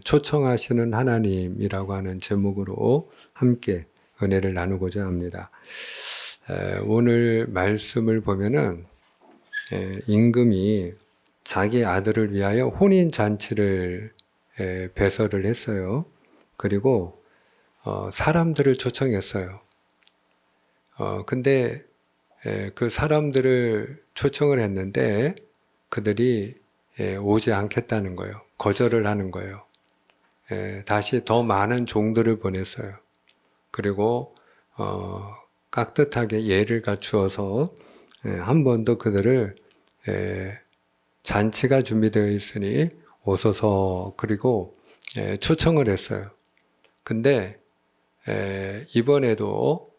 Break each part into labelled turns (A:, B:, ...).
A: 초청하시는 하나님이라고 하는 제목으로 함께 은혜를 나누고자 합니다. 오늘 말씀을 보면은 임금이 자기 아들을 위하여 혼인잔치를 배설을 했어요. 그리고 사람들을 초청했어요. 근데 그 사람들을 초청을 했는데 그들이 오지 않겠다는 거예요. 거절을 하는 거예요. 다시 더 많은 종들을 보냈어요. 그리고 깍듯하게 예를 갖추어서 한 번 더 그들을 잔치가 준비되어 있으니 오소서 그리고 초청을 했어요. 근데 이번에도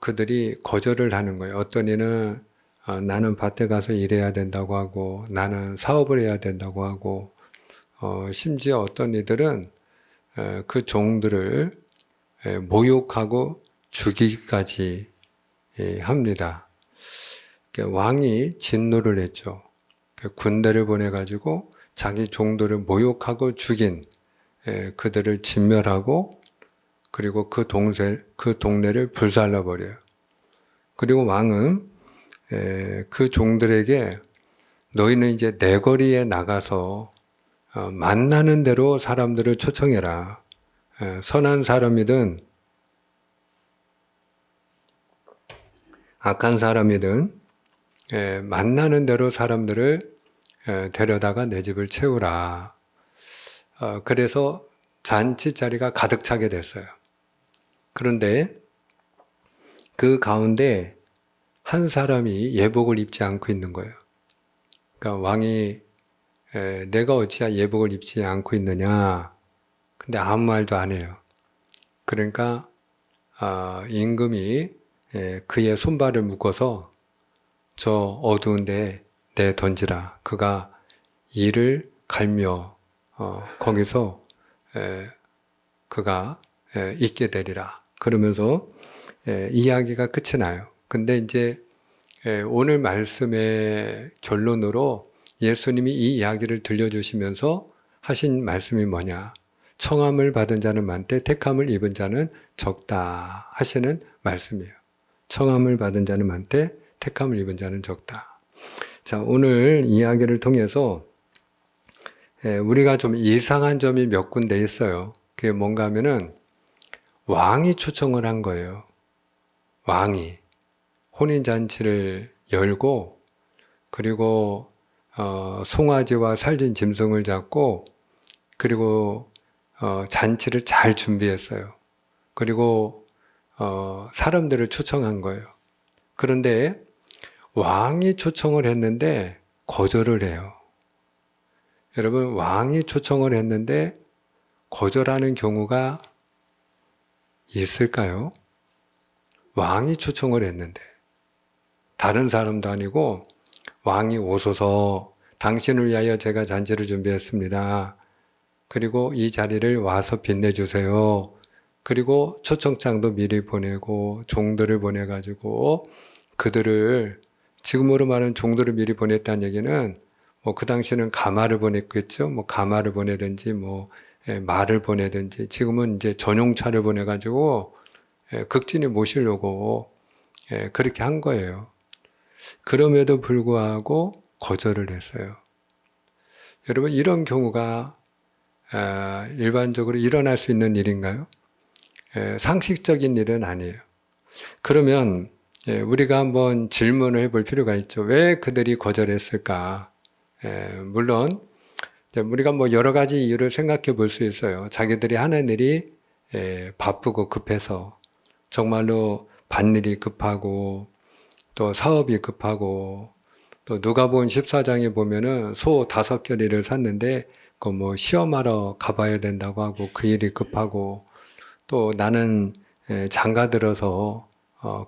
A: 그들이 거절을 하는 거예요. 어떤 이는 나는 밭에 가서 일해야 된다고 하고 나는 사업을 해야 된다고 하고 심지어 어떤 이들은 그 종들을 모욕하고 죽이기까지 합니다. 왕이 진노를 했죠. 군대를 보내가지고 자기 종들을 모욕하고 죽인 그들을 진멸하고 그리고 그 동네를 불살라버려요. 그리고 왕은 그 종들에게 너희는 이제 내거리에 나가서 만나는 대로 사람들을 초청해라. 선한 사람이든 악한 사람이든 만나는 대로 사람들을 데려다가 내 집을 채우라. 그래서 잔치 자리가 가득 차게 됐어요. 그런데 그 가운데 한 사람이 예복을 입지 않고 있는 거예요. 그러니까 왕이 내가 어찌야 예복을 입지 않고 있느냐. 근데 아무 말도 안 해요. 그러니까 임금이 그의 손발을 묶어서 저 어두운 데에 내 던지라. 그가 이를 갈며 거기서 그가 있게 되리라. 그러면서 이야기가 끝이 나요. 근데 이제 오늘 말씀의 결론으로 예수님이 이 이야기를 들려주시면서 하신 말씀이 뭐냐. 청함을 받은 자는 많되 택함을 입은 자는 적다 하시는 말씀이에요. 청함을 받은 자는 많되 택함을 입은 자는 적다. 자, 오늘 이야기를 통해서 우리가 좀 이상한 점이 몇 군데 있어요. 그게 뭔가 하면은 왕이 초청을 한 거예요. 왕이 혼인잔치를 열고 그리고 송아지와 살진 짐승을 잡고 그리고 잔치를 잘 준비했어요. 그리고 사람들을 초청한 거예요. 그런데 왕이 초청을 했는데 거절을 해요. 여러분, 왕이 초청을 했는데 거절하는 경우가 있을까요? 왕이 초청을 했는데 다른 사람도 아니고 왕이 오소서 당신을 위하여 제가 잔치를 준비했습니다. 그리고 이 자리를 와서 빛내주세요. 그리고 초청장도 미리 보내고 종들을 보내가지고 그들을 지금으로 말하는 종들을 미리 보냈다는 얘기는 그 당시에는 가마를 보냈겠죠. 가마를 보내든지 말을 보내든지 지금은 이제 전용차를 보내가지고 극진히 모시려고 그렇게 한 거예요. 그럼에도 불구하고 거절을 했어요. 여러분, 이런 경우가 일반적으로 일어날 수 있는 일인가요? 상식적인 일은 아니에요. 그러면 우리가 한번 질문을 해볼 필요가 있죠. 왜 그들이 거절했을까? 물론 우리가 여러 가지 이유를 생각해 볼 수 있어요. 자기들이 하는 일이 바쁘고 급해서 정말로 밭일이 급하고 또 사업이 급하고 또 누가복음 14장에 보면은 소 5겨리를 샀는데 시험하러 가봐야 된다고 하고 그 일이 급하고 또 나는 장가 들어서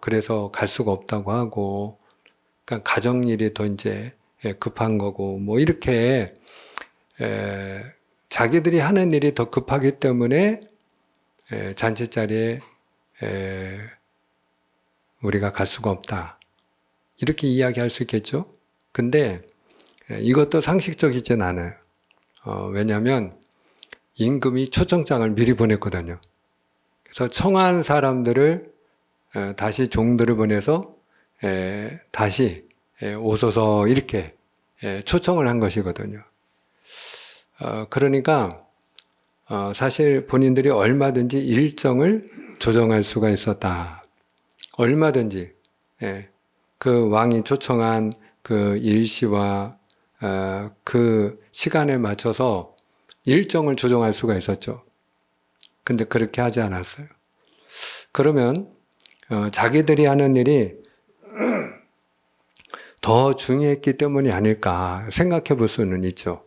A: 그래서 갈 수가 없다고 하고 그러니까 가정일이 더 이제 급한 거고 이렇게 자기들이 하는 일이 더 급하기 때문에 잔치 자리에 우리가 갈 수가 없다. 이렇게 이야기할 수 있겠죠? 근데 이것도 상식적이진 않아요. 왜냐하면 임금이 초청장을 미리 보냈거든요. 그래서 청한 사람들을 다시 종들을 보내서 다시 오소서 이렇게 초청을 한 것이거든요. 그러니까 사실 본인들이 얼마든지 일정을 조정할 수가 있었다. 얼마든지 그 왕이 초청한 그 일시와 그 시간에 맞춰서 일정을 조정할 수가 있었죠. 근데 그렇게 하지 않았어요. 그러면 자기들이 하는 일이 더 중요했기 때문이 아닐까 생각해 볼 수는 있죠.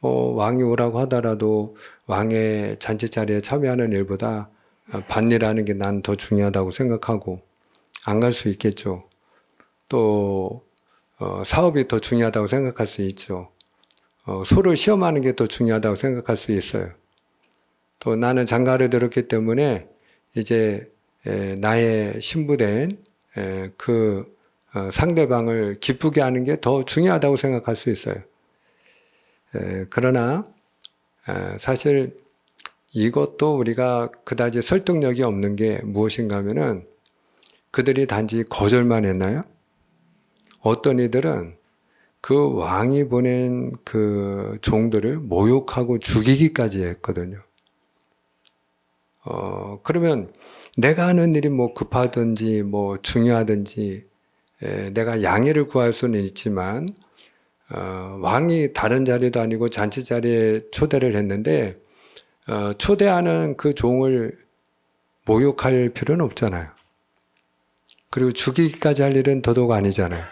A: 왕이 오라고 하더라도 왕의 잔치 자리에 참여하는 일보다 밭일하는 게 난 더 중요하다고 생각하고 안 갈 수 있겠죠. 또 사업이 더 중요하다고 생각할 수 있죠. 소를 시험하는 게 더 중요하다고 생각할 수 있어요. 또 나는 장가를 들었기 때문에 이제 나의 신부된 그 상대방을 기쁘게 하는 게 더 중요하다고 생각할 수 있어요. 그러나 사실 이것도 우리가 그다지 설득력이 없는 게 무엇인가 하면은 그들이 단지 거절만 했나요? 어떤 이들은 그 왕이 보낸 그 종들을 모욕하고 죽이기까지 했거든요. 그러면 내가 하는 일이 뭐 급하든지 뭐 중요하든지 내가 양해를 구할 수는 있지만 왕이 다른 자리도 아니고 잔치 자리에 초대를 했는데 초대하는 그 종을 모욕할 필요는 없잖아요. 그리고 죽이기까지 할 일은 더더욱 아니잖아요.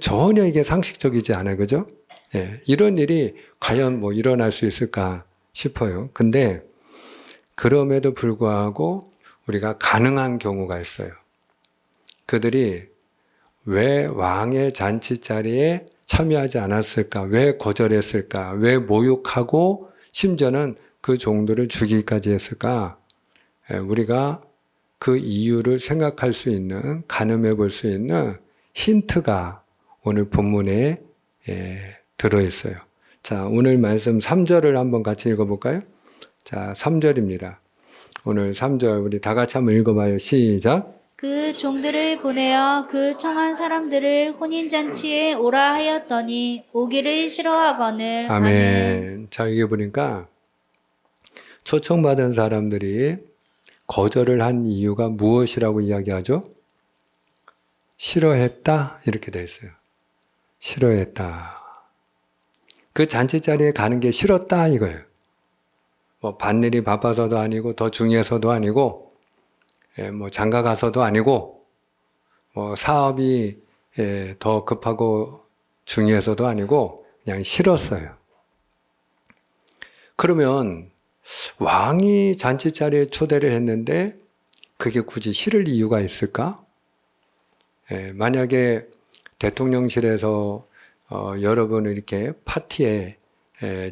A: 전혀 이게 상식적이지 않아요. 그죠? 이런 일이 과연 뭐 일어날 수 있을까 싶어요. 근데 그럼에도 불구하고 우리가 가능한 경우가 있어요. 그들이 왜 왕의 잔치 자리에 참여하지 않았을까? 왜 거절했을까? 왜 모욕하고 심지어는 그 종들을 죽이기까지 했을까? 우리가 그 이유를 생각할 수 있는, 가늠해 볼 수 있는 힌트가 오늘 본문에 들어있어요. 자, 오늘 말씀 3절을 한번 같이 읽어볼까요? 자, 3절입니다. 오늘 3절 우리 다 같이 한번 읽어봐요. 시작.
B: 그 종들을 보내어 그 청한 사람들을 혼인잔치에 오라 하였더니 오기를 싫어하거늘.
A: 아멘. 자, 여기 보니까 초청받은 사람들이 거절을 한 이유가 무엇이라고 이야기하죠? 싫어했다 이렇게 돼 있어요. 싫어했다. 그 잔치 자리에 가는 게 싫었다 이거예요. 뭐 밭일이 바빠서도 아니고 더 중요해서도 아니고 뭐 장가 가서도 아니고 뭐 사업이 더 급하고 중요해서도 아니고 그냥 싫었어요. 그러면 왕이 잔치 자리에 초대를 했는데 그게 굳이 싫을 이유가 있을까? 만약에 대통령실에서 여러분을 이렇게 파티에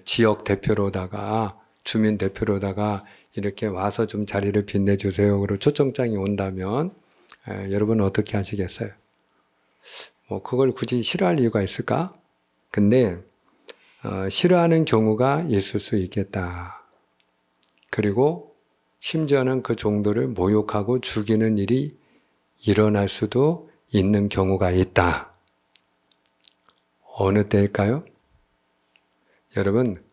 A: 지역 대표로다가 주민 대표로다가 이렇게 와서 좀 자리를 빛내주세요. 그리고 초청장이 온다면 여러분은 어떻게 하시겠어요? 뭐 그걸 굳이 싫어할 이유가 있을까? 근데 싫어하는 경우가 있을 수 있겠다. 그리고 심지어는 그 종들을 모욕하고 죽이는 일이 일어날 수도 있는 경우가 있다. 어느 때일까요? 여러분,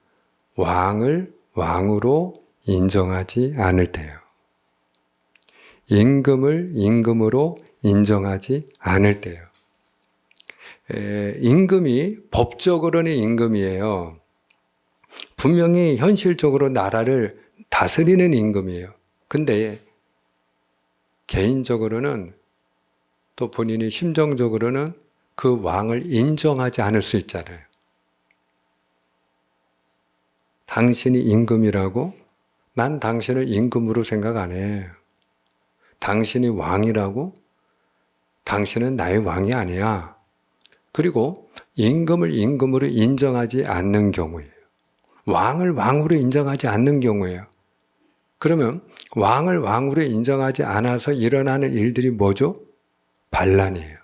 A: 왕을 왕으로 인정하지 않을 때요. 임금을 임금으로 인정하지 않을 때요. 임금이 법적으로는 임금이에요. 분명히 현실적으로 나라를 다스리는 임금이에요. 근데 개인적으로는 또 본인이 심정적으로는 그 왕을 인정하지 않을 수 있잖아요. 당신이 임금이라고? 난 당신을 임금으로 생각 안 해. 당신이 왕이라고? 당신은 나의 왕이 아니야. 그리고 임금을 임금으로 인정하지 않는 경우예요. 왕을 왕으로 인정하지 않는 경우예요. 그러면 왕을 왕으로 인정하지 않아서 일어나는 일들이 뭐죠? 반란이에요.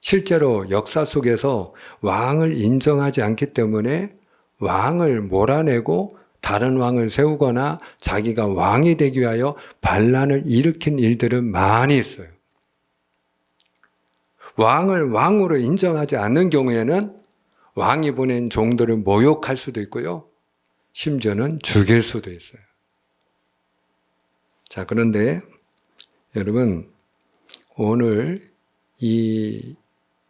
A: 실제로 역사 속에서 왕을 인정하지 않기 때문에 왕을 몰아내고 다른 왕을 세우거나 자기가 왕이 되기 위하여 반란을 일으킨 일들은 많이 있어요. 왕을 왕으로 인정하지 않는 경우에는 왕이 보낸 종들을 모욕할 수도 있고요. 심지어는 죽일 수도 있어요. 자, 그런데 여러분, 오늘 이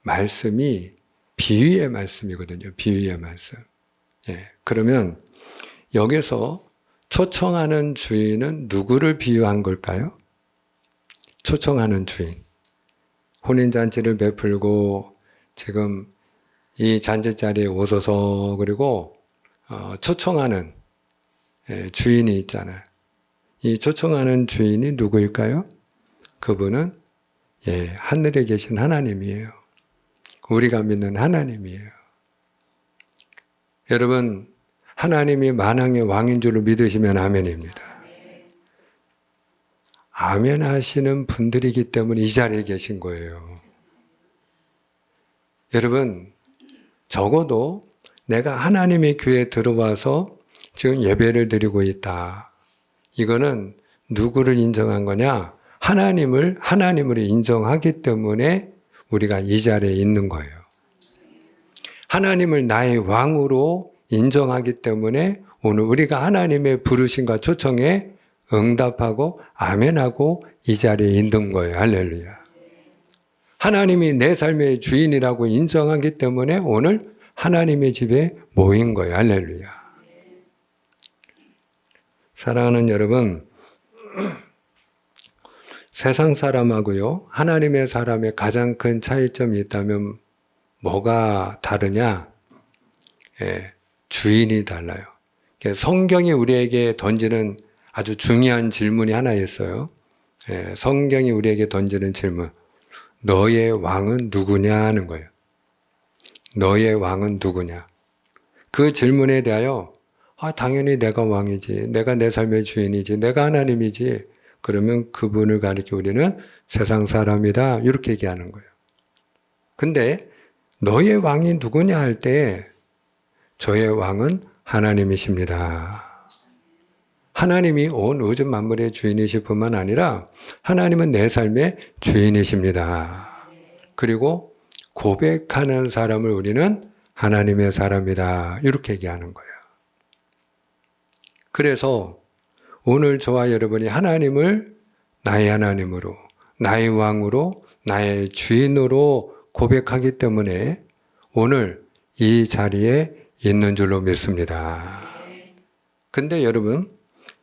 A: 말씀이 비유의 말씀이거든요. 비유의 말씀. 그러면 여기서 초청하는 주인은 누구를 비유한 걸까요? 초청하는 주인. 혼인잔치를 베풀고 지금 이 잔치 자리에 오소서 그리고 초청하는 주인이 있잖아요. 이 초청하는 주인이 누구일까요? 그분은 하늘에 계신 하나님이에요. 우리가 믿는 하나님이에요. 여러분, 하나님이 만왕의 왕인 줄로 믿으시면 아멘입니다. 아멘 하시는 분들이기 때문에 이 자리에 계신 거예요. 여러분, 적어도 내가 하나님의 교회에 들어와서 지금 예배를 드리고 있다. 이거는 누구를 인정한 거냐? 하나님을 인정하기 때문에 우리가 이 자리에 있는 거예요. 하나님을 나의 왕으로 인정하기 때문에 오늘 우리가 하나님의 부르심과 초청에 응답하고 아멘하고 이 자리에 있는 거예요. 할렐루야. 하나님이 내 삶의 주인이라고 인정하기 때문에 오늘 하나님의 집에 모인 거예요. 할렐루야. 사랑하는 여러분, 세상 사람하고요, 하나님의 사람의 가장 큰 차이점이 있다면 뭐가 다르냐? 주인이 달라요. 성경이 우리에게 던지는 아주 중요한 질문이 하나 있어요. 성경이 우리에게 던지는 질문. 너의 왕은 누구냐 하는 거예요. 너의 왕은 누구냐? 그 질문에 대하여 당연히 내가 왕이지, 내가 내 삶의 주인이지, 내가 하나님이지. 그러면 그분을 가리켜 우리는 세상 사람이다 이렇게 얘기하는 거예요. 근데 너의 왕이 누구냐 할 때 저의 왕은 하나님이십니다. 하나님이 온 우주 만물의 주인이실 뿐만 아니라 하나님은 내 삶의 주인이십니다. 그리고 고백하는 사람을 우리는 하나님의 사람이다 이렇게 얘기하는 거예요. 그래서 오늘 저와 여러분이 하나님을 나의 하나님으로, 나의 왕으로, 나의 주인으로 고백하기 때문에 오늘 이 자리에 있는 줄로 믿습니다. 근데 여러분,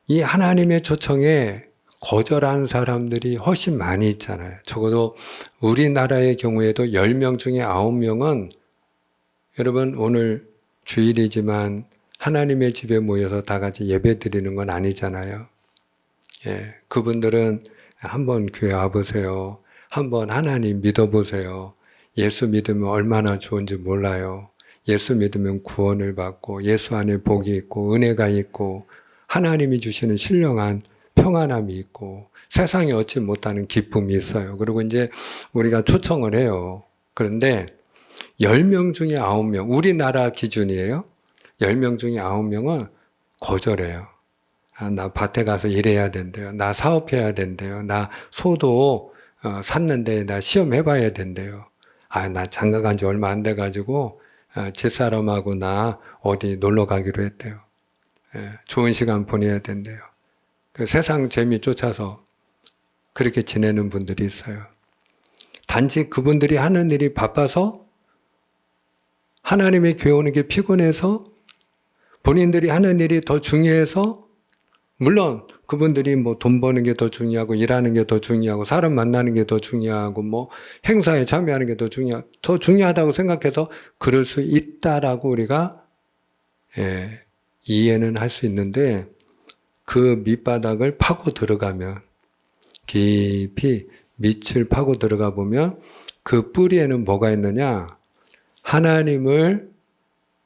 A: 이 하나님의 초청에 거절한 사람들이 훨씬 많이 있잖아요. 적어도 우리나라의 경우에도 10명 중에 9명은 여러분 오늘 주일이지만 하나님의 집에 모여서 다 같이 예배 드리는 건 아니잖아요. 그분들은 한번 교회 와보세요. 한번 하나님 믿어보세요. 예수 믿으면 얼마나 좋은지 몰라요. 예수 믿으면 구원을 받고 예수 안에 복이 있고 은혜가 있고 하나님이 주시는 신령한 평안함이 있고 세상에 얻지 못하는 기쁨이 있어요. 그리고 이제 우리가 초청을 해요. 그런데 10명 중에 9명, 우리나라 기준이에요. 10명 중에 9명은 거절해요. 나 밭에 가서 일해야 된대요. 나 사업해야 된대요. 나 소도 샀는데 나 시험해봐야 된대요. 나 장가 간 지 얼마 안 돼가지고 집사람하고 나 어디 놀러 가기로 했대요. 좋은 시간 보내야 된대요. 세상 재미 쫓아서 그렇게 지내는 분들이 있어요. 단지 그분들이 하는 일이 바빠서 하나님의 교회 오는 게 피곤해서 본인들이 하는 일이 더 중요해서 물론 그분들이 뭐 돈 버는 게 더 중요하고 일하는 게 더 중요하고 사람 만나는 게 더 중요하고 뭐 행사에 참여하는 게 더 중요하다고 생각해서 그럴 수 있다라고 우리가 이해는 할 수 있는데 그 밑바닥을 파고 들어가면 깊이 밑을 파고 들어가 보면 그 뿌리에는 뭐가 있느냐? 하나님을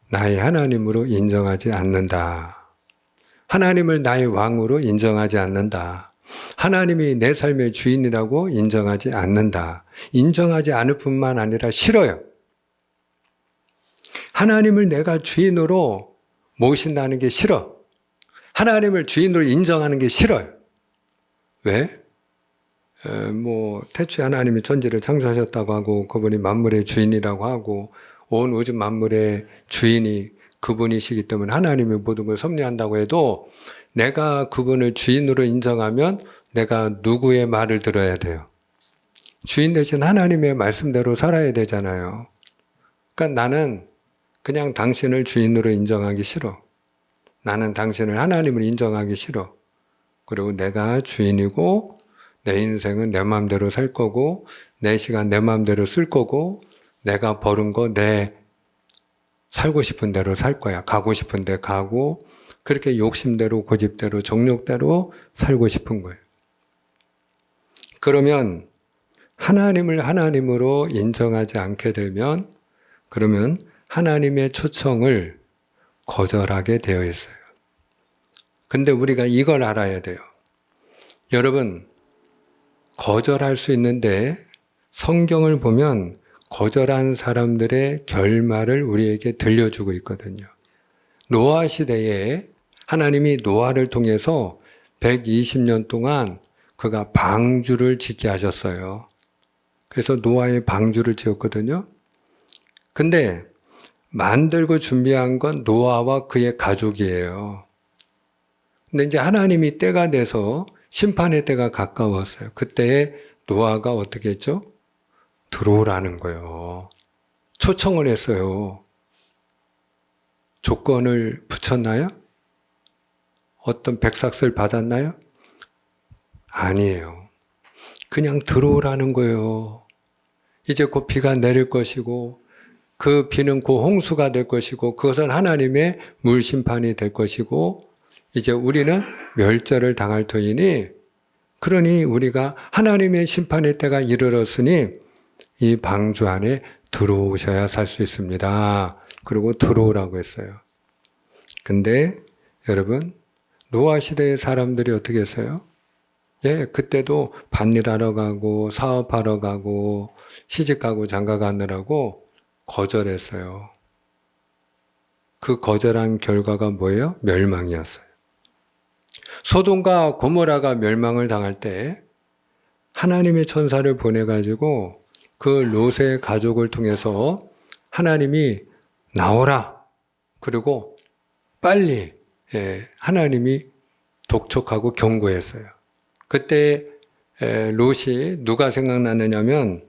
A: 나의 하나님으로 인정하지 않는다. 하나님을 나의 왕으로 인정하지 않는다. 하나님이 내 삶의 주인이라고 인정하지 않는다. 인정하지 않을 뿐만 아니라 싫어요. 하나님을 내가 주인으로 모신다는 게 싫어. 하나님을 주인으로 인정하는 게 싫어요. 왜? 태초에 하나님이 천지를 창조하셨다고 하고 그분이 만물의 주인이라고 하고 온 우주 만물의 주인이 그분이시기 때문에 하나님의 모든 걸 섭리한다고 해도 내가 그분을 주인으로 인정하면 내가 누구의 말을 들어야 돼요? 주인 대신 하나님의 말씀대로 살아야 되잖아요. 그러니까 나는 그냥 당신을 주인으로 인정하기 싫어. 나는 당신을 하나님을 인정하기 싫어. 그리고 내가 주인이고 내 인생은 내 마음대로 살 거고 내 시간 내 마음대로 쓸 거고 내가 버는 거 내 살고 싶은 대로 살 거야. 가고 싶은 데 가고 그렇게 욕심대로 고집대로 정욕대로 살고 싶은 거예요. 그러면 하나님을 하나님으로 인정하지 않게 되면 그러면 하나님의 초청을 거절하게 되어 있어요. 근데 우리가 이걸 알아야 돼요. 여러분, 거절할 수 있는데 성경을 보면 거절한 사람들의 결말을 우리에게 들려주고 있거든요. 노아 시대에 하나님이 노아를 통해서 120년 동안 그가 방주를 짓게 하셨어요. 그래서 노아의 방주를 지었거든요. 근데 만들고 준비한 건 노아와 그의 가족이에요. 근데 이제 하나님이 때가 돼서 심판의 때가 가까웠어요. 그때 노아가 어떻게 했죠? 들어오라는 거예요. 초청을 했어요. 조건을 붙였나요? 어떤 백삭을 받았나요? 아니에요. 그냥 들어오라는 거예요. 이제 곧 비가 내릴 것이고 그 비는 곧 홍수가 될 것이고 그것은 하나님의 물심판이 될 것이고 이제 우리는 멸절을 당할 터이니 그러니 우리가 하나님의 심판의 때가 이르렀으니 이 방주 안에 들어오셔야 살 수 있습니다. 그리고 들어오라고 했어요. 근데 여러분 노아 시대의 사람들이 어떻게 했어요? 그때도 밭일하러 가고 사업하러 가고 시집가고 장가가느라고 거절했어요. 그 거절한 결과가 뭐예요? 멸망이었어요. 소돔과 고모라가 멸망을 당할 때 하나님의 천사를 보내가지고 그 롯의 가족을 통해서 하나님이 나오라. 그리고 빨리 하나님이 독촉하고 경고했어요. 그때 롯이 누가 생각나느냐면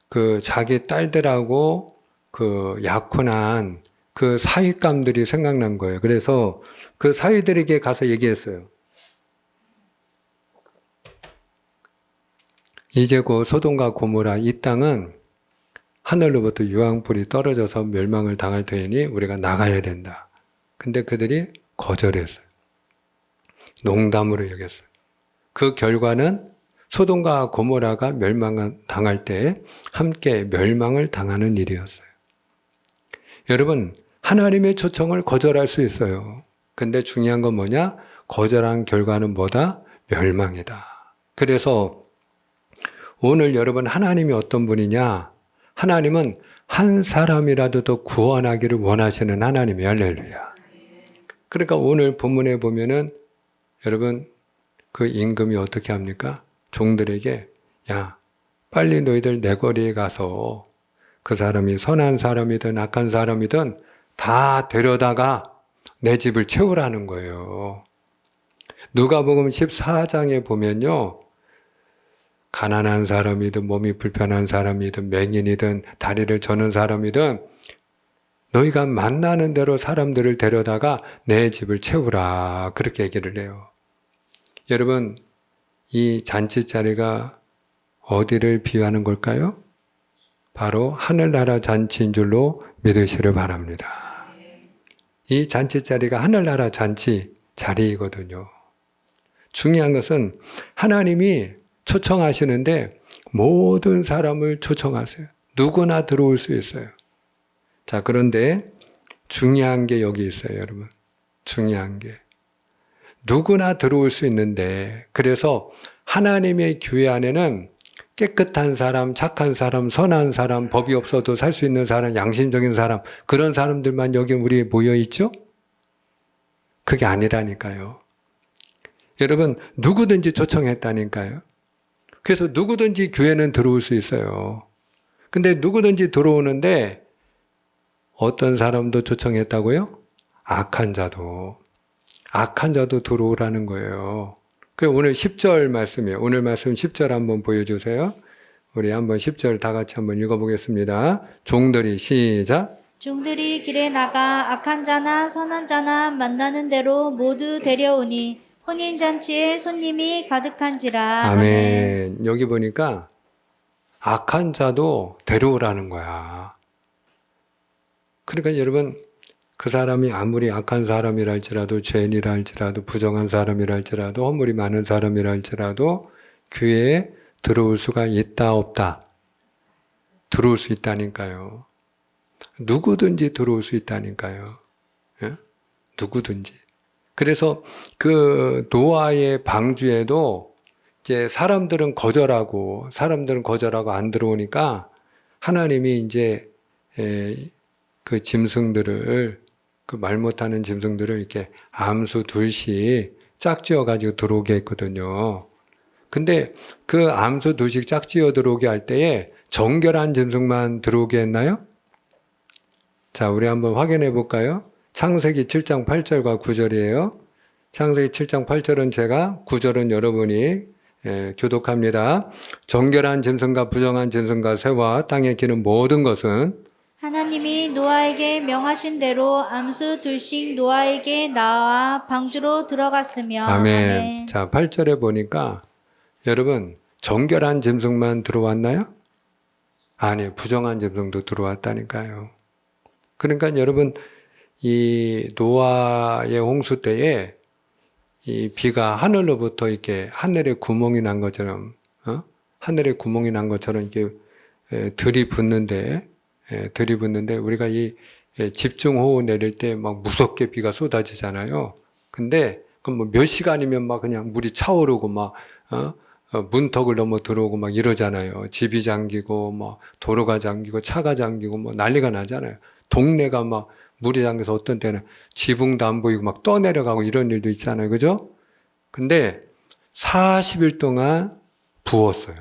A: 그 자기 딸들하고 그 약혼한 그 사윗감들이 생각난 거예요. 그래서 그 사위들에게 가서 얘기했어요. 이제 곧 소돔과 고모라 이 땅은 하늘로부터 유황불이 떨어져서 멸망을 당할 터이니 우리가 나가야 된다. 근데 그들이 거절했어요. 농담으로 여겼어요. 그 결과는 소돔과 고모라가 멸망을 당할 때 함께 멸망을 당하는 일이었어요. 여러분, 하나님의 초청을 거절할 수 있어요. 근데 중요한 건 뭐냐? 거절한 결과는 뭐다? 멸망이다. 그래서 오늘 여러분 하나님이 어떤 분이냐? 하나님은 한 사람이라도 더 구원하기를 원하시는 하나님이에요. 할렐루야. 그러니까 오늘 본문에 보면은 여러분 그 임금이 어떻게 합니까? 종들에게 야 빨리 너희들 내 거리에 가서 그 사람이 선한 사람이든 악한 사람이든 다 데려다가 내 집을 채우라는 거예요. 누가복음 14장에 보면요. 가난한 사람이든 몸이 불편한 사람이든 맹인이든 다리를 저는 사람이든 너희가 만나는 대로 사람들을 데려다가 내 집을 채우라. 그렇게 얘기를 해요. 여러분, 이 잔치자리가 어디를 비유하는 걸까요? 바로 하늘나라 잔치인 줄로 믿으시를 바랍니다. 이 잔치자리가 하늘나라 잔치 자리이거든요. 중요한 것은 하나님이 초청하시는데 모든 사람을 초청하세요. 누구나 들어올 수 있어요. 자, 그런데 중요한 게 여기 있어요, 여러분. 중요한 게. 누구나 들어올 수 있는데, 그래서 하나님의 교회 안에는 깨끗한 사람, 착한 사람, 선한 사람, 법이 없어도 살 수 있는 사람, 양심적인 사람, 그런 사람들만 여기 우리 모여 있죠? 그게 아니라니까요. 여러분, 누구든지 초청했다니까요. 그래서 누구든지 교회는 들어올 수 있어요. 근데 누구든지 들어오는데 어떤 사람도 초청했다고요? 악한 자도 들어오라는 거예요. 그 오늘 10절 말씀이에요. 오늘 말씀 10절 한번 보여주세요. 우리 한번 10절 다 같이 한번 읽어보겠습니다. 종들이 시작.
B: 종들이 길에 나가 악한 자나 선한 자나 만나는 대로 모두 데려오니 혼인잔치에 손님이 가득한지라.
A: 아멘. 여기 보니까 악한 자도 데려오라는 거야. 그러니까 여러분, 그 사람이 아무리 악한 사람이라 할지라도, 죄인이라 할지라도, 부정한 누구나 할지라도, 허물이 많은 사람이라 할지라도 교회에 들어올 수가 있다 없다? 들어올 수 있다니까요. 누구든지 들어올 수 있다니까요. 예? 누구든지. 그래서 그 노아의 방주에도 이제 사람들은 거절하고 안 들어오니까 하나님이 이제 그 짐승들을, 그 말 못하는 짐승들을 이렇게 암수 둘씩 짝지어 가지고 들어오게 했거든요. 근데 그 암수 둘씩 짝지어 들어오게 할 때에 정결한 짐승만 들어오게 했나요? 자, 우리 한번 확인해 볼까요? 창세기 7장 8절과 9절이에요. 창세기 7장 8절은 제가, 9절은 여러분이 교독합니다. 정결한 짐승과 부정한 짐승과 새와 땅에 기는 모든 것은
B: 하나님이 노아에게 명하신 대로 암수 둘씩 노아에게 나와 방주로 들어갔으며.
A: 아멘. 자, 8절에 보니까 여러분, 정결한 짐승만 들어왔나요? 아니, 부정한 짐승도 들어왔다니까요. 그러니까 여러분, 이 노아의 홍수 때에 이 비가 하늘로부터 이렇게 하늘에 구멍이 난 것처럼, 하늘에 구멍이 난 것처럼 이렇게 들이붓는데 우리가 이 집중호우 내릴 때 막 무섭게 비가 쏟아지잖아요. 근데 그 뭐 몇 시간이면 막 그냥 물이 차오르고 막 문턱을 넘어 들어오고 막 이러잖아요. 집이 잠기고 뭐 도로가 잠기고 차가 잠기고 뭐 난리가 나잖아요. 동네가 막 물이 잠겨서 어떤 때는 지붕도 안 보이고 막 떠내려가고 이런 일도 있잖아요. 그죠? 근데 40일 동안 부었어요.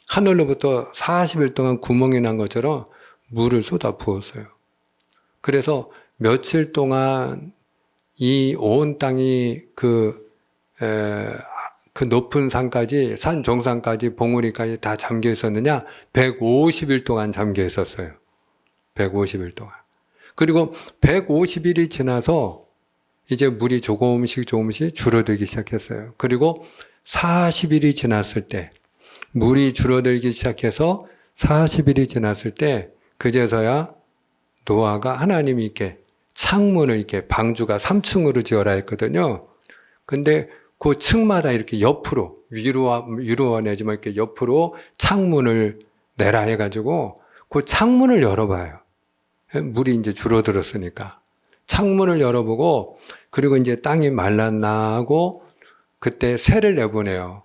A: 하늘로부터 40일 동안 구멍이 난 것처럼 물을 쏟아 부었어요. 그래서 며칠 동안 이 온 땅이 그 높은 산까지, 산 정상까지, 봉우리까지 다 잠겨 있었느냐? 150일 동안 잠겨 있었어요. 150일 동안. 그리고 150일이 지나서 이제 물이 조금씩 줄어들기 시작했어요. 그리고 40일이 지났을 때, 물이 줄어들기 시작해서 40일이 지났을 때, 그제서야 노아가 하나님이 이렇게 창문을 이렇게 방주가 3층으로 지어라 했거든요. 근데 그 층마다 이렇게 옆으로, 위로 내지만 이렇게 옆으로 창문을 내라 해가지고 그 창문을 열어봐요. 물이 이제 줄어들었으니까. 창문을 열어보고, 그리고 이제 땅이 말랐나 하고, 그때 새를 내보내요.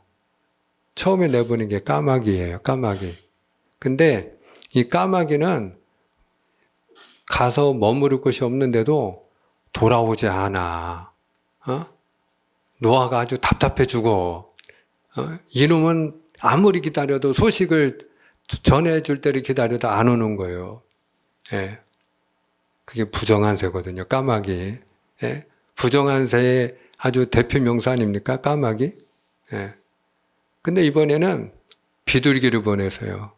A: 처음에 내보낸 게 까마귀예요, 까마귀. 근데 이 까마귀는 가서 머무를 곳이 없는데도 돌아오지 않아. 노아가 아주 답답해 죽어. 이놈은 아무리 기다려도 소식을 전해줄 때를 기다려도 안 오는 거예요. 예. 그게 부정한 새거든요, 까마귀. 예. 부정한 새의 아주 대표 명사 아닙니까, 까마귀? 예. 근데 이번에는 비둘기를 보내서요.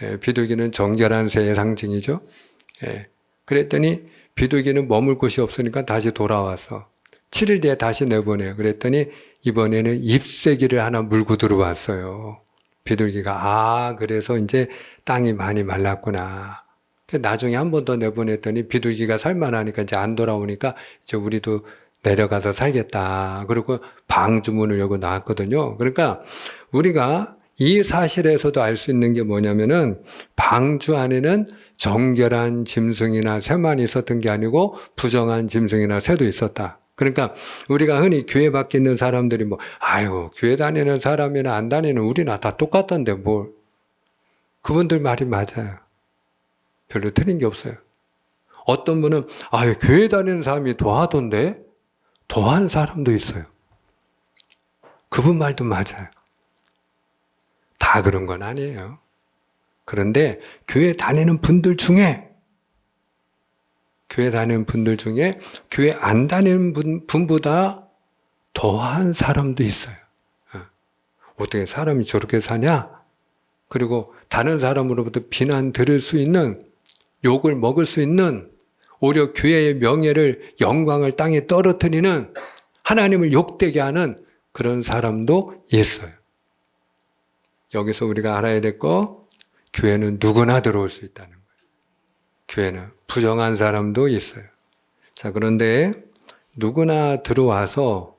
A: 예. 비둘기는 정결한 새의 상징이죠. 예. 그랬더니 비둘기는 머물 곳이 없으니까 다시 돌아와서 7일 뒤에 다시 내보내요. 그랬더니 이번에는 잎새기를 하나 물고 들어왔어요. 비둘기가. 그래서 이제 땅이 많이 말랐구나. 나중에 한 번 더 내보냈더니 비둘기가 살만하니까 이제 안 돌아오니까 이제 우리도 내려가서 살겠다. 그리고 방주문을 열고 나왔거든요. 그러니까 우리가 이 사실에서도 알 수 있는 게 뭐냐면은 방주 안에는 정결한 짐승이나 새만 있었던 게 아니고 부정한 짐승이나 새도 있었다. 그러니까 우리가 흔히 교회 밖에 있는 사람들이 뭐 교회 다니는 사람이나 안 다니는 우리나 다 똑같던데 뭘. 그분들 말이 맞아요. 별로 틀린 게 없어요. 어떤 분은 교회 다니는 사람이 더 하던데 더한 사람도 있어요. 그분 말도 맞아요. 다 그런 건 아니에요. 그런데 교회 다니는 분들 중에 교회 안 다니는 분보다 더한 사람도 있어요. 어떻게 사람이 저렇게 사냐? 그리고 다른 사람으로부터 비난 들을 수 있는, 욕을 먹을 수 있는, 오히려 교회의 명예를, 영광을 땅에 떨어뜨리는, 하나님을 욕되게 하는 그런 사람도 있어요. 여기서 우리가 알아야 될 거, 교회는 누구나 들어올 수 있다는 거예요. 교회는 부정한 사람도 있어요. 자, 그런데 누구나 들어와서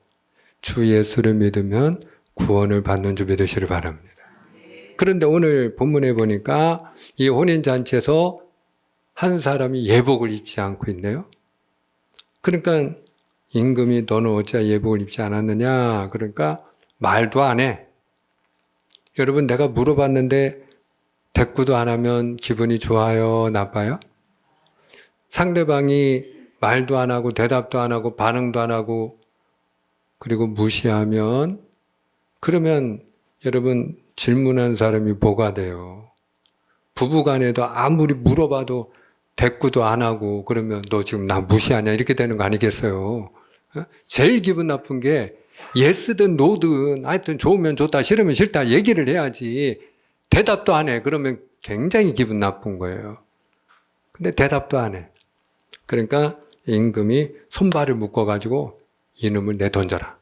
A: 주 예수를 믿으면 구원을 받는 줄 믿으시길 바랍니다. 그런데 오늘 본문에 보니까 이 혼인잔치에서 한 사람이 예복을 입지 않고 있네요. 그러니까 임금이 너는 어찌 예복을 입지 않았느냐? 그러니까 말도 안 해. 여러분, 내가 물어봤는데 대꾸도 안 하면 기분이 좋아요? 나빠요? 상대방이 말도 안 하고 대답도 안 하고 반응도 안 하고 그리고 무시하면, 그러면 여러분 질문한 사람이 뭐가 돼요? 부부간에도 아무리 물어봐도 대꾸도 안 하고 그러면 너 지금 나 무시하냐 이렇게 되는 거 아니겠어요? 제일 기분 나쁜 게 예스든 노든 하여튼 좋으면 좋다 싫으면 싫다 얘기를 해야지. 대답도 안 해. 그러면 굉장히 기분 나쁜 거예요. 근데 대답도 안 해. 그러니까 임금이 손발을 묶어가지고 이놈을 내던져라.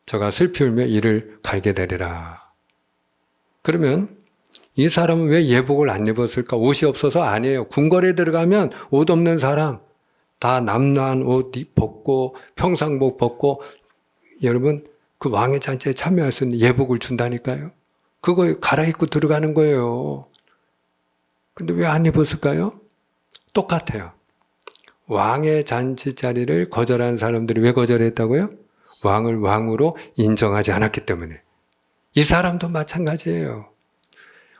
A: 저가 슬피 울며 이를 갈게 되리라. 그러면 이 사람은 왜 예복을 안 입었을까? 옷이 없어서 아니에요. 궁궐에 들어가면 옷 없는 사람 다 남루한 옷 벗고 평상복 벗고 여러분 그 왕의 잔치에 참여할 수 있는 예복을 준다니까요. 그거 갈아입고 들어가는 거예요. 근데 왜 안 입었을까요? 똑같아요. 왕의 잔치 자리를 거절한 사람들이 왜 거절했다고요? 왕을 왕으로 인정하지 않았기 때문에. 이 사람도 마찬가지예요.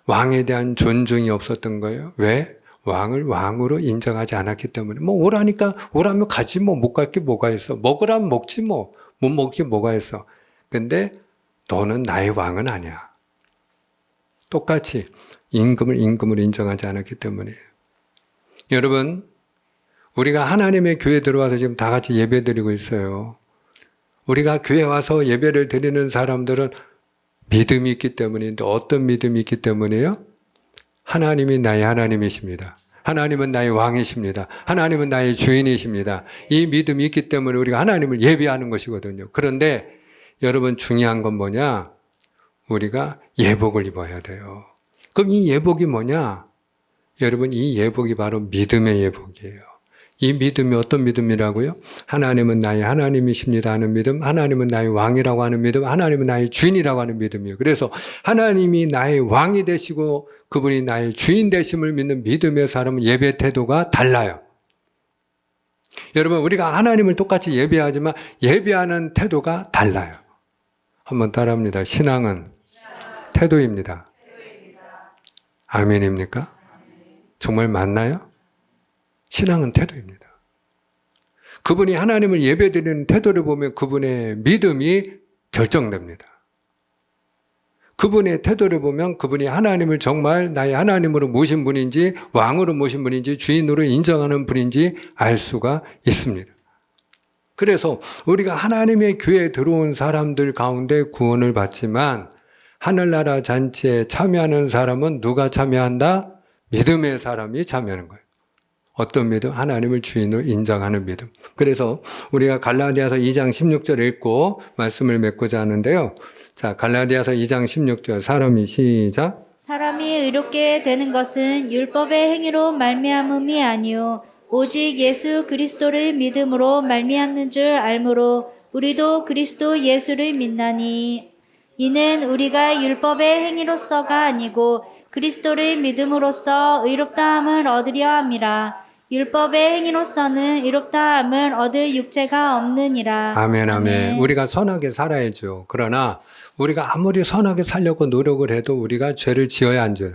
A: 왕에 대한 존중이 없었던 거예요. 왜? 왕을 왕으로 인정하지 않았기 때문에. 뭐 오라니까 오라면 가지 뭐 못 갈 게 뭐가 있어. 먹으라면 먹지 뭐. 못 먹기 뭐가 있어. 근데 너는 나의 왕은 아니야. 똑같이 임금을 인정하지 않았기 때문이에요. 여러분, 우리가 하나님의 교회에 들어와서 지금 다 같이 예배 드리고 있어요. 우리가 교회 와서 예배를 드리는 사람들은 믿음이 있기 때문인데 어떤 믿음이 있기 때문이에요? 하나님이 나의 하나님이십니다. 하나님은 나의 왕이십니다. 하나님은 나의 주인이십니다. 이 믿음이 있기 때문에 우리가 하나님을 예배하는 것이거든요. 그런데 여러분 중요한 건 뭐냐? 우리가 예복을 입어야 돼요. 그럼 이 예복이 뭐냐? 여러분 이 예복이 바로 믿음의 예복이에요. 이 믿음이 어떤 믿음이라고요? 하나님은 나의 하나님이십니다 하는 믿음, 하나님은 나의 왕이라고 하는 믿음, 하나님은 나의 주인이라고 하는 믿음이에요. 그래서 하나님이 나의 왕이 되시고 그분이 나의 주인 되심을 믿는 믿음의 사람은 예배 태도가 달라요. 여러분 우리가 하나님을 똑같이 예배하지만 예배하는 태도가 달라요. 한번 따라합니다. 신앙은 태도입니다. 아멘입니까? 정말 맞나요? 신앙은 태도입니다. 그분이 하나님을 예배드리는 태도를 보면 그분의 믿음이 결정됩니다. 그분의 태도를 보면 그분이 하나님을 정말 나의 하나님으로 모신 분인지 왕으로 모신 분인지 주인으로 인정하는 분인지 알 수가 있습니다. 그래서 우리가 하나님의 교회에 들어온 사람들 가운데 구원을 받지만 하늘나라 잔치에 참여하는 사람은 누가 참여한다? 믿음의 사람이 참여하는 거예요. 어떤 믿음? 하나님을 주인으로 인정하는 믿음. 그래서 우리가 갈라디아서 2장 16절 읽고 말씀을 맺고자 하는데요. 자, 갈라디아서 2장 16절 사람이 시작.
B: 사람이 의롭게 되는 것은 율법의 행위로 말미암음이 아니요 오직 예수 그리스도를 믿음으로 말미암는 줄 알므로 우리도 그리스도 예수를 믿나니 이는 우리가 율법의 행위로서가 아니고 그리스도를 믿음으로써 의롭다함을 얻으려 함이라. 율법의 행위로서는 의롭다함을 얻을 육체가 없느니라.
A: 아멘, 아멘. 우리가 선하게 살아야죠. 그러나 우리가 아무리 선하게 살려고 노력을 해도 우리가 죄를 지어야 안 돼요.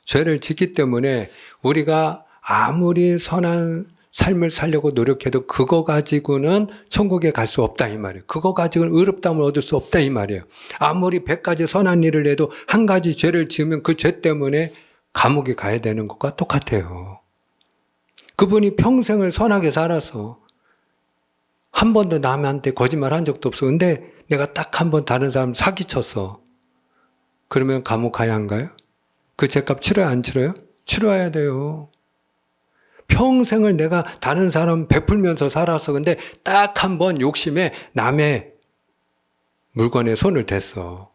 A: 죄를 짓기 때문에 우리가 아무리 선한 삶을 살려고 노력해도 그거 가지고는 천국에 갈 수 없다 이 말이에요. 그거 가지고는 의롭다함을 얻을 수 없다 이 말이에요. 아무리 100가지 선한 일을 해도 한 가지 죄를 지으면 그 죄 때문에 감옥에 가야 되는 것과 똑같아요. 그분이 평생을 선하게 살아서 한 번도 남한테 거짓말 한 적도 없어. 근데 내가 딱 한 번 다른 사람 사기쳤어. 그러면 감옥 가야 한가요? 그 죄값 치러야 안 치러요? 치러야 돼요. 평생을 내가 다른 사람 베풀면서 살았어. 근데 딱 한 번 욕심에 남의 물건에 손을 댔어.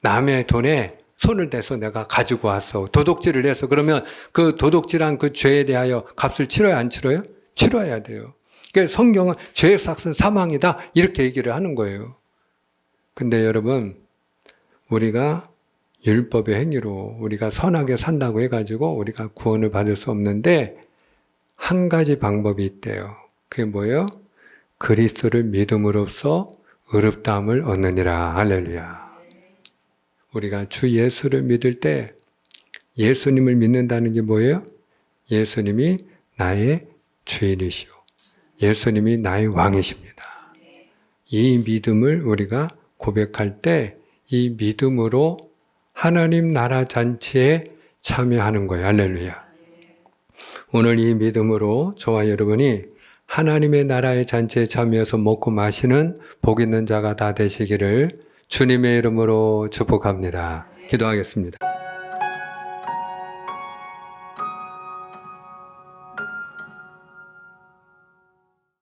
A: 남의 돈에 손을 대서 내가 가지고 왔어. 도둑질을 해서. 그러면 그 도둑질한 그 죄에 대하여 값을 치러야 안 치러요? 치러야 돼요. 그러니까 성경은 죄의 삭은 사망이다 이렇게 얘기를 하는 거예요. 근데 여러분, 우리가 율법의 행위로 우리가 선하게 산다고 해가지고 우리가 구원을 받을 수 없는데 한 가지 방법이 있대요. 그게 뭐예요? 그리스도를 믿음으로써 의롭다함을 얻느니라. 할렐루야. 우리가 주 예수를 믿을 때 예수님을 믿는다는 게 뭐예요? 예수님이 나의 주인이시오. 예수님이 나의 왕이십니다. 이 믿음을 우리가 고백할 때 이 믿음으로 하나님 나라 잔치에 참여하는 거예요. 할렐루야. 오늘 이 믿음으로 저와 여러분이 하나님의 나라의 잔치에 참여해서 먹고 마시는 복 있는 자가 다 되시기를 주님의 이름으로 축복합니다. 기도하겠습니다.